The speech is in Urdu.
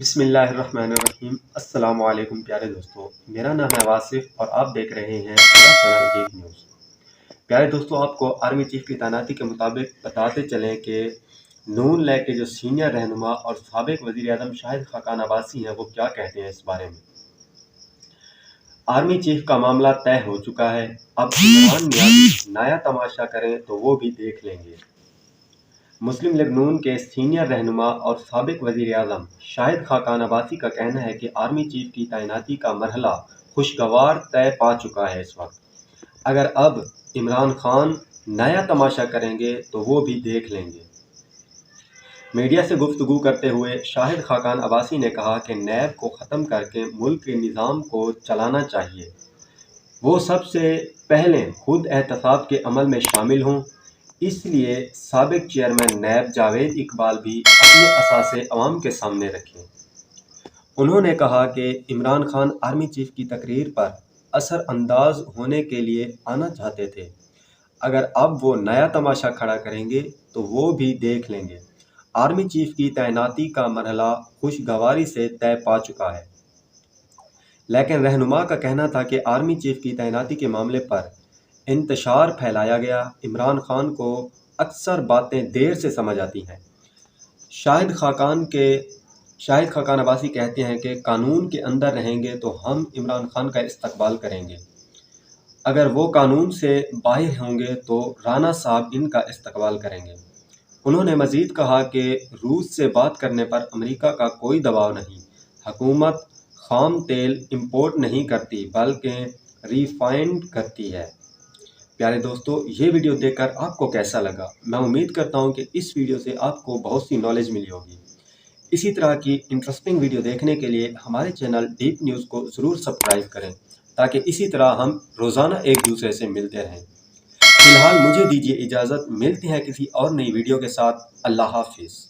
بسم اللہ الرحمن الرحیم۔ السلام علیکم پیارے دوستو، میرا نام ہے واصف اور آپ دیکھ رہے ہیں میرا چینل ڈیپ نیوز۔ پیارے دوستو، آپ کو آرمی چیف کی تعیناتی کے مطابق بتاتے چلیں کہ نون لیگ کے جو سینئر رہنما اور سابق وزیر اعظم شاہد خاقان عباسی ہیں وہ کیا کہتے ہیں اس بارے میں۔ آرمی چیف کا معاملہ طے ہو چکا ہے، اب عمران نیازی نیا تماشا کریں تو وہ بھی دیکھ لیں گے۔ مسلم لیگ نون کے سینئر رہنما اور سابق وزیر اعظم شاہد خاقان عباسی کا کہنا ہے کہ آرمی چیف کی تعیناتی کا مرحلہ خوشگوار طے پا چکا ہے۔ اس وقت اگر اب عمران خان نیا تماشا کریں گے تو وہ بھی دیکھ لیں گے۔ میڈیا سے گفتگو کرتے ہوئے شاہد خاقان عباسی نے کہا کہ نیب کو ختم کر کے ملک کے نظام کو چلانا چاہیے، وہ سب سے پہلے خود احتساب کے عمل میں شامل ہوں۔ اس لیے سابق چیئرمین نیب جاوید اقبال بھی اپنے اثاثے عوام کے سامنے رکھیں۔ انہوں نے کہا کہ عمران خان آرمی چیف کی تقریر پر اثر انداز ہونے کے لیے آنا چاہتے تھے، اگر اب وہ نیا تماشا کھڑا کریں گے تو وہ بھی دیکھ لیں گے۔ آرمی چیف کی تعیناتی کا مرحلہ خوشگواری سے طے پا چکا ہے، لیکن رہنما کا کہنا تھا کہ آرمی چیف کی تعیناتی کے معاملے پر انتشار پھیلایا گیا۔ عمران خان کو اکثر باتیں دیر سے سمجھ آتی ہیں۔ شاہد خاقان عباسی کہتے ہیں کہ قانون کے اندر رہیں گے تو ہم عمران خان کا استقبال کریں گے، اگر وہ قانون سے باہر ہوں گے تو رانا صاحب ان کا استقبال کریں گے۔ انہوں نے مزید کہا کہ روس سے بات کرنے پر امریکہ کا کوئی دباؤ نہیں، حکومت خام تیل امپورٹ نہیں کرتی بلکہ ریفائنڈ کرتی ہے۔ پیارے دوستو، یہ ویڈیو دیکھ کر آپ کو کیسا لگا؟ میں امید کرتا ہوں کہ اس ویڈیو سے آپ کو بہت سی نالج ملی ہوگی۔ اسی طرح کی انٹرسٹنگ ویڈیو دیکھنے کے لیے ہمارے چینل ڈیپ نیوز کو ضرور سبسکرائب کریں تاکہ اسی طرح ہم روزانہ ایک دوسرے سے ملتے رہیں۔ فی الحال مجھے دیجیے اجازت، ملتے ہیں کسی اور نئی ویڈیو کے ساتھ۔ اللہ حافظ۔